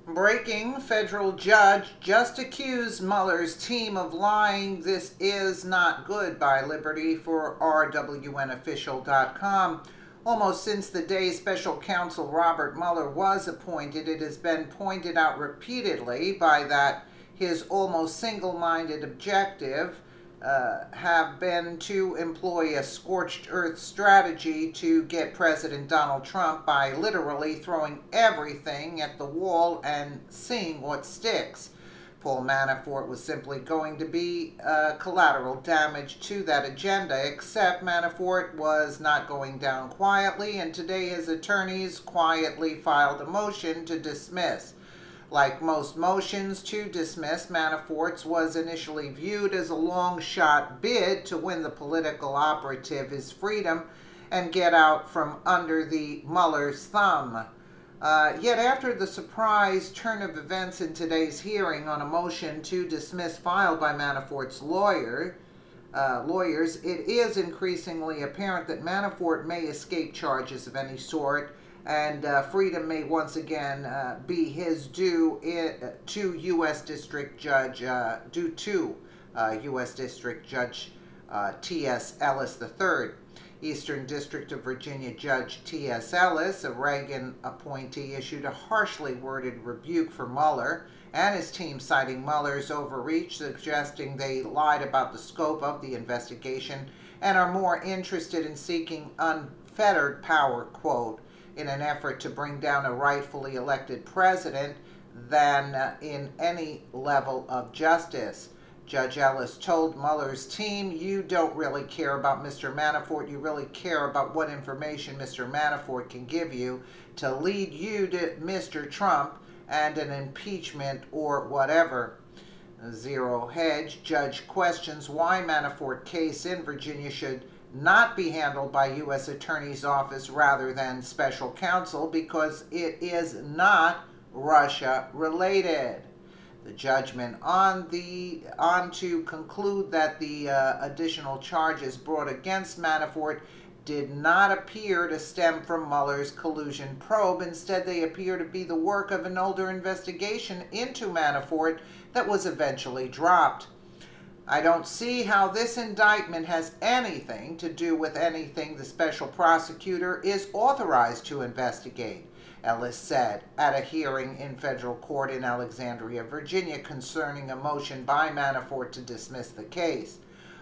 Breaking: federal judge just accused Mueller's team of lying. This is not good by Liberty for RWNofficial.com. Almost since the day special counsel Robert Mueller was appointed, it has been pointed out repeatedly by that his almost single-minded objective have been to employ a scorched earth strategy to get President Donald Trump by literally throwing everything at the wall and seeing what sticks. Paul Manafort was simply going to be collateral damage to that agenda, except Manafort was not going down quietly, and today his attorneys quietly filed a motion to dismiss. Like most motions to dismiss, Manafort's was initially viewed as a long-shot bid to win the political operative his freedom and get out from under the Mueller's thumb. Yet after the surprise turn of events in today's hearing on a motion to dismiss filed by Manafort's lawyers, it is increasingly apparent that Manafort may escape charges of any sort, and freedom may once again be his due to U.S. District Judge T.S. Ellis III. Eastern District of Virginia Judge T.S. Ellis, a Reagan appointee, issued a harshly worded rebuke for Mueller and his team, citing Mueller's overreach, suggesting they lied about the scope of the investigation and are more interested in seeking unfettered power, quote, in an effort to bring down a rightfully elected president than in any level of justice. Judge Ellis told Mueller's team, "You don't really care about Mr. Manafort. You really care about what information Mr. Manafort can give you to lead you to Mr. Trump and an impeachment or whatever." Zero Hedge judge questions why Manafort case in Virginia should not be handled by U.S. Attorney's Office rather than special counsel because it is not Russia related. The judgment on to conclude that the additional charges brought against Manafort did not appear to stem from Mueller's collusion probe. Instead, they appear to be the work of an older investigation into Manafort that was eventually dropped. "I don't see how this indictment has anything to do with anything the special prosecutor is authorized to investigate," Ellis said at a hearing in federal court in Alexandria, Virginia, concerning a motion by Manafort to dismiss the case.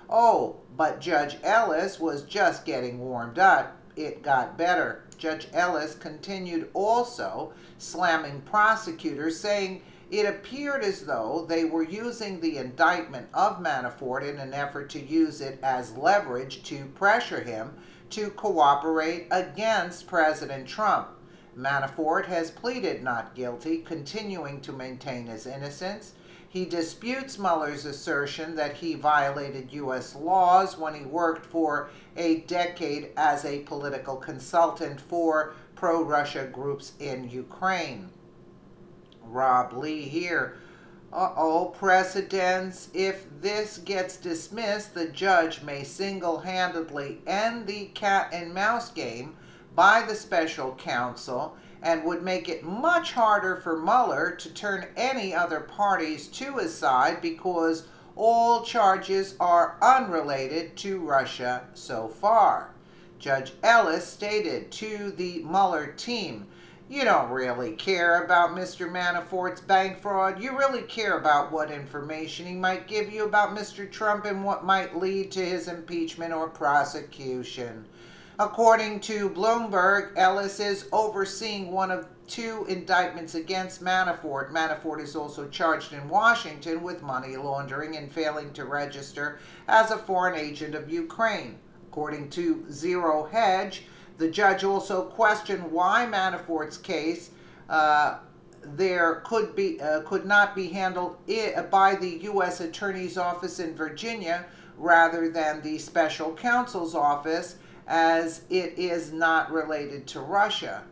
Oh, but Judge Ellis was just getting warmed up. It got better. Judge Ellis continued, also slamming prosecutors, saying it appeared as though they were using the indictment of Manafort in an effort to use it as leverage to pressure him to cooperate against President Trump. Manafort has pleaded not guilty, continuing to maintain his innocence. He disputes Mueller's assertion that he violated U.S. laws when he worked for a decade as a political consultant for pro-Russia groups in Ukraine. Rob Lee here. Precedents. If this gets dismissed, the judge may single-handedly end the cat and mouse game by the special counsel and would make it much harder for Mueller to turn any other parties to his side because all charges are unrelated to Russia so far. Judge Ellis stated to the Mueller team, "You don't really care about Mr. Manafort's bank fraud. You really care about what information he might give you about Mr. Trump and what might lead to his impeachment or prosecution." According to Bloomberg, Ellis is overseeing one of two indictments against Manafort. Manafort is also charged in Washington with money laundering and failing to register as a foreign agent of Ukraine. According to Zero Hedge, the judge also questioned why Manafort's case could not be handled by the U.S. Attorney's Office in Virginia rather than the special counsel's office, as it is not related to Russia.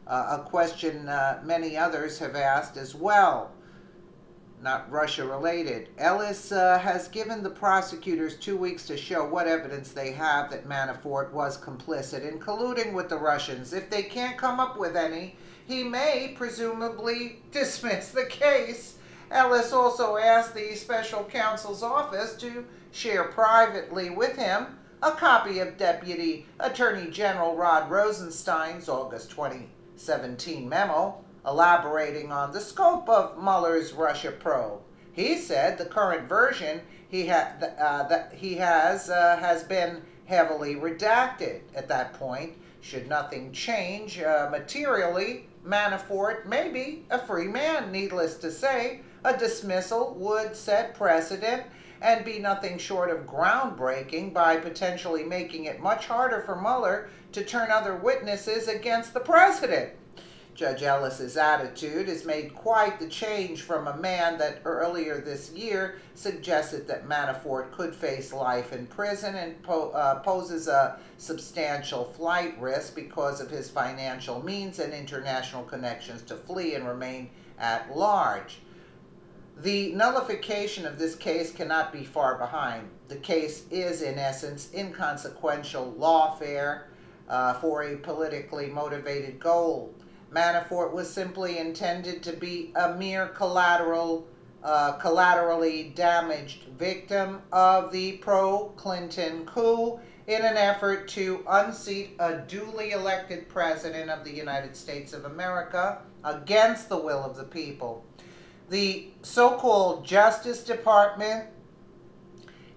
A question many others have asked as well. Not Russia related. Ellis has given the prosecutors 2 weeks to show what evidence they have that Manafort was complicit in colluding with the Russians. If they can't come up with any, he may presumably dismiss the case. Ellis also asked the special counsel's office to share privately with him a copy of Deputy Attorney General Rod Rosenstein's August 2017 memo elaborating on the scope of Mueller's Russia probe. He said the current version that he has been heavily redacted. At that point, should nothing change materially, Manafort may be a free man. Needless to say, a dismissal would set precedent and be nothing short of groundbreaking by potentially making it much harder for Mueller to turn other witnesses against the president. Judge Ellis's attitude has made quite the change from a man that earlier this year suggested that Manafort could face life in prison and poses a substantial flight risk because of his financial means and international connections to flee and remain at large. The nullification of this case cannot be far behind. The case is, in essence, inconsequential lawfare for a politically motivated goal. Manafort was simply intended to be a mere collaterally damaged victim of the pro-Clinton coup in an effort to unseat a duly elected president of the United States of America against the will of the people. The so-called Justice Department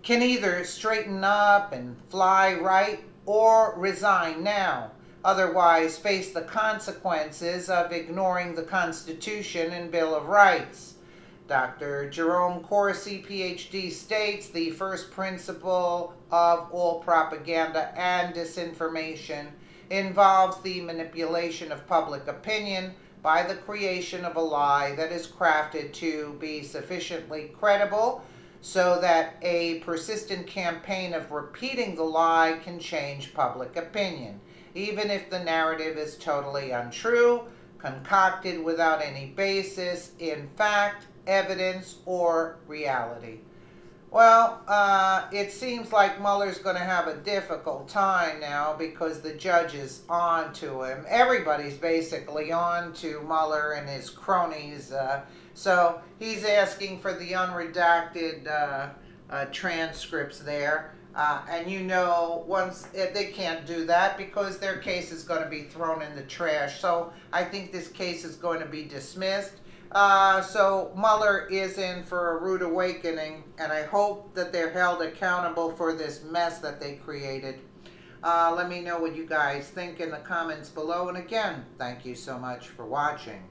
can either straighten up and fly right or resign now. Otherwise, face the consequences of ignoring the Constitution and Bill of Rights. Dr. Jerome Corsi, PhD, states the first principle of all propaganda and disinformation involves the manipulation of public opinion by the creation of a lie that is crafted to be sufficiently credible so that a persistent campaign of repeating the lie can change public opinion, even if the narrative is totally untrue, concocted without any basis in fact, evidence, or reality. Well, it seems like Mueller's going to have a difficult time now because the judge is on to him. Everybody's basically on to Mueller and his cronies. So he's asking for the unredacted transcripts there. And you know, once they can't do that because their case is going to be thrown in the trash. So I think this case is going to be dismissed. So Mueller is in for a rude awakening, and I hope that they're held accountable for this mess that they created. Let me know what you guys think in the comments below. And again, thank you so much for watching.